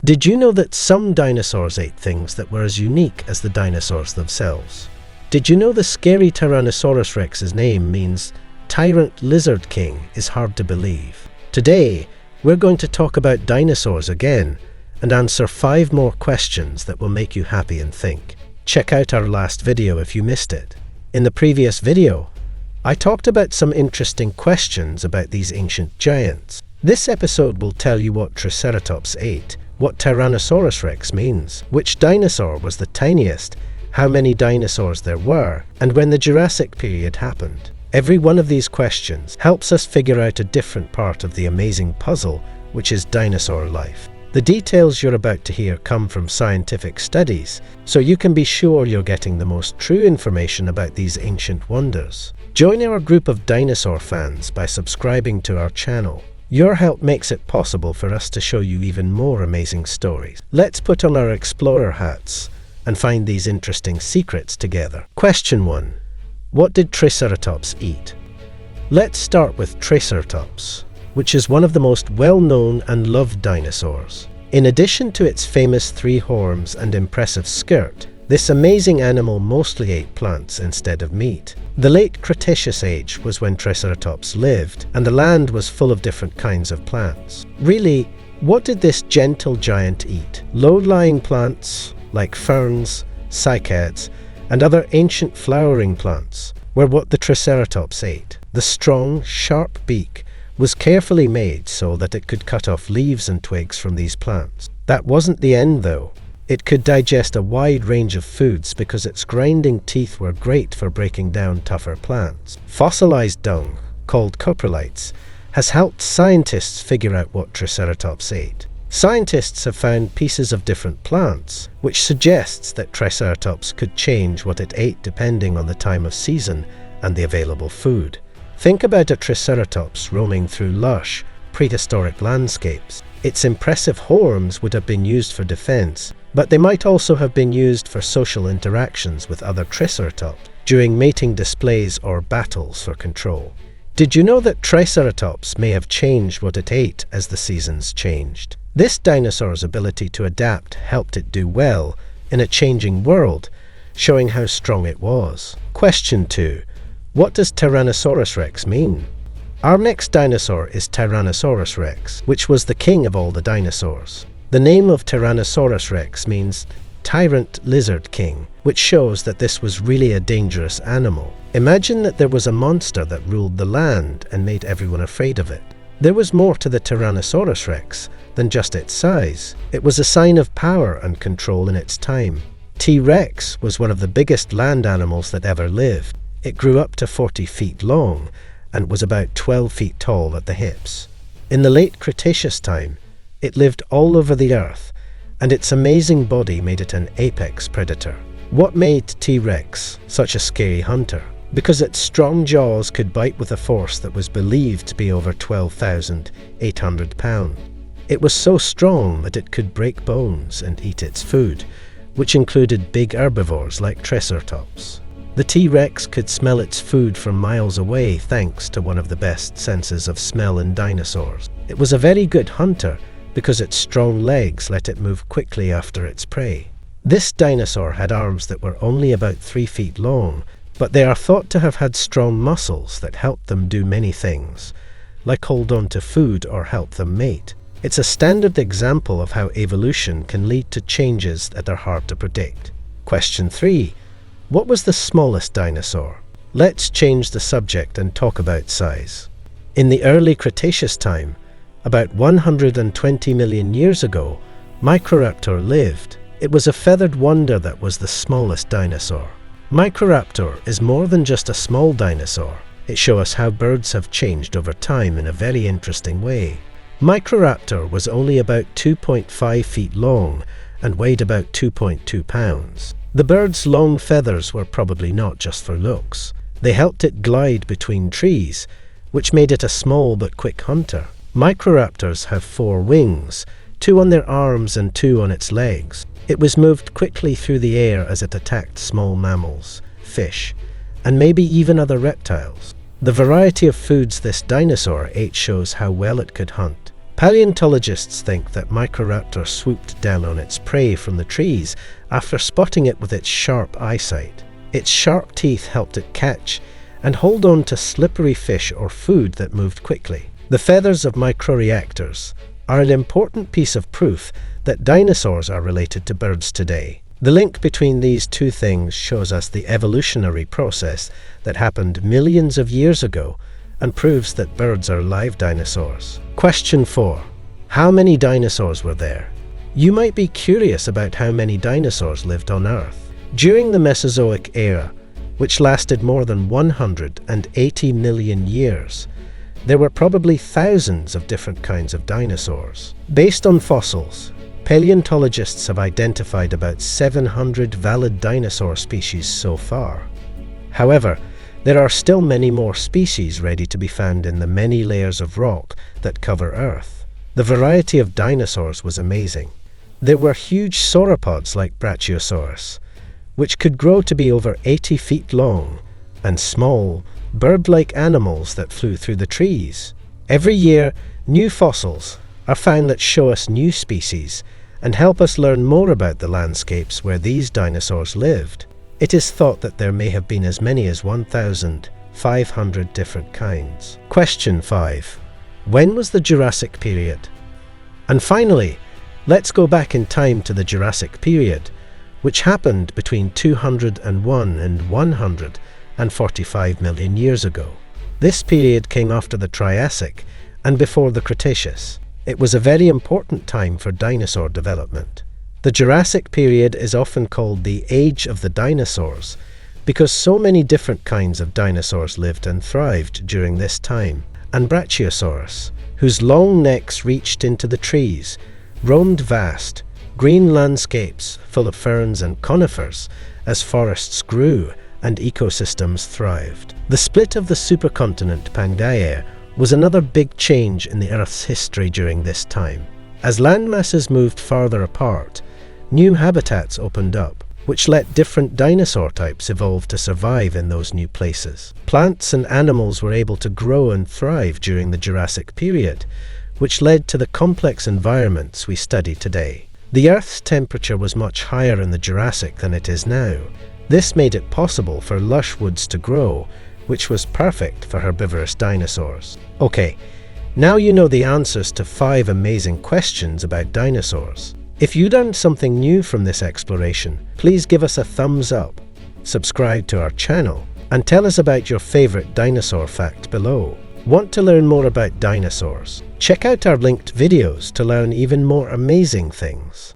Did you know that some dinosaurs ate things that were as unique as the dinosaurs themselves? Did you know the scary Tyrannosaurus Rex's name means Tyrant Lizard King is hard to believe? Today, we're going to talk about dinosaurs again and answer 5 more questions that will make you happy and think. Check out our last video if you missed it. In the previous video, I talked about some interesting questions about these ancient giants. This episode will tell you what Triceratops ate, what Tyrannosaurus Rex means, which dinosaur was the tiniest, how many dinosaurs there were, and when the Jurassic period happened. Every one of these questions helps us figure out a different part of the amazing puzzle, which is dinosaur life. The details you're about to hear come from scientific studies, so you can be sure you're getting the most true information about these ancient wonders. Join our group of dinosaur fans by subscribing to our channel. Your help makes it possible for us to show you even more amazing stories. Let's put on our explorer hats and find these interesting secrets together. Question 1. What did Triceratops eat? Let's start with Triceratops, which is one of the most well-known and loved dinosaurs. In addition to its famous 3 horns and impressive skirt, this amazing animal mostly ate plants instead of meat. The late Cretaceous age was when Triceratops lived, and the land was full of different kinds of plants. Really, what did this gentle giant eat? Low-lying plants, like ferns, cycads, and other ancient flowering plants, were what the Triceratops ate. The strong, sharp beak was carefully made so that it could cut off leaves and twigs from these plants. That wasn't the end, though. It could digest a wide range of foods because its grinding teeth were great for breaking down tougher plants. Fossilized dung, called coprolites, has helped scientists figure out what Triceratops ate. Scientists have found pieces of different plants, which suggests that Triceratops could change what it ate depending on the time of season and the available food. Think about a Triceratops roaming through lush, prehistoric landscapes. Its impressive horns would have been used for defense, but they might also have been used for social interactions with other Triceratops, during mating displays or battles for control. Did you know that Triceratops may have changed what it ate as the seasons changed? This dinosaur's ability to adapt helped it do well in a changing world, showing how strong it was. Question 2. What does Tyrannosaurus Rex mean? Our next dinosaur is Tyrannosaurus Rex, which was the king of all the dinosaurs. The name of Tyrannosaurus Rex means Tyrant Lizard King, which shows that this was really a dangerous animal. Imagine that there was a monster that ruled the land and made everyone afraid of it. There was more to the Tyrannosaurus Rex than just its size. It was a sign of power and control in its time. T-Rex was one of the biggest land animals that ever lived. It grew up to 40 feet long and was about 12 feet tall at the hips. In the late Cretaceous time, it lived all over the earth, and its amazing body made it an apex predator. What made T-Rex such a scary hunter? Because its strong jaws could bite with a force that was believed to be over 12,800 pounds. It was so strong that it could break bones and eat its food, which included big herbivores like Triceratops. The T-Rex could smell its food from miles away thanks to one of the best senses of smell in dinosaurs. It was a very good hunter because its strong legs let it move quickly after its prey. This dinosaur had arms that were only about 3 feet long, but they are thought to have had strong muscles that helped them do many things, like hold on to food or help them mate. It's a standard example of how evolution can lead to changes that are hard to predict. Question 3. What was the smallest dinosaur? Let's change the subject and talk about size. In the early Cretaceous time, about 120 million years ago, Microraptor lived. It was a feathered wonder that was the smallest dinosaur. Microraptor is more than just a small dinosaur. It shows us how birds have changed over time in a very interesting way. Microraptor was only about 2.5 feet long and weighed about 2.2 pounds. The bird's long feathers were probably not just for looks. They helped it glide between trees, which made it a small but quick hunter. Microraptors have 4 wings, 2 on their arms and 2 on its legs. It was moved quickly through the air as it attacked small mammals, fish, and maybe even other reptiles. The variety of foods this dinosaur ate shows how well it could hunt. Paleontologists think that Microraptor swooped down on its prey from the trees after spotting it with its sharp eyesight. Its sharp teeth helped it catch and hold on to slippery fish or food that moved quickly. The feathers of microreactors are an important piece of proof that dinosaurs are related to birds today. The link between these two things shows us the evolutionary process that happened millions of years ago and proves that birds are live dinosaurs. Question 4. How many dinosaurs were there? You might be curious about how many dinosaurs lived on Earth. During the Mesozoic era, which lasted more than 180 million years, there were probably thousands of different kinds of dinosaurs. Based on fossils, paleontologists have identified about 700 valid dinosaur species so far. However, there are still many more species ready to be found in the many layers of rock that cover Earth. The variety of dinosaurs was amazing. There were huge sauropods like Brachiosaurus, which could grow to be over 80 feet long, and small, bird-like animals that flew through the trees. Every year, new fossils are found that show us new species and help us learn more about the landscapes where these dinosaurs lived. It is thought that there may have been as many as 1,500 different kinds. Question 5. When was the Jurassic period? And finally, let's go back in time to the Jurassic period, which happened between 201 and 145 million years ago. This period came after the Triassic and before the Cretaceous. It was a very important time for dinosaur development. The Jurassic period is often called the Age of the Dinosaurs because so many different kinds of dinosaurs lived and thrived during this time, and Brachiosaurus, whose long necks reached into the trees, roamed vast, green landscapes full of ferns and conifers as forests grew and ecosystems thrived. The split of the supercontinent Pangaea was another big change in the Earth's history during this time. As landmasses moved farther apart, new habitats opened up, which let different dinosaur types evolve to survive in those new places. Plants and animals were able to grow and thrive during the Jurassic period, which led to the complex environments we study today. The Earth's temperature was much higher in the Jurassic than it is now. This made it possible for lush woods to grow, which was perfect for herbivorous dinosaurs. Okay, now you know the answers to 5 amazing questions about dinosaurs. If you learned something new from this exploration, please give us a thumbs up, subscribe to our channel, and tell us about your favorite dinosaur fact below. Want to learn more about dinosaurs? Check out our linked videos to learn even more amazing things.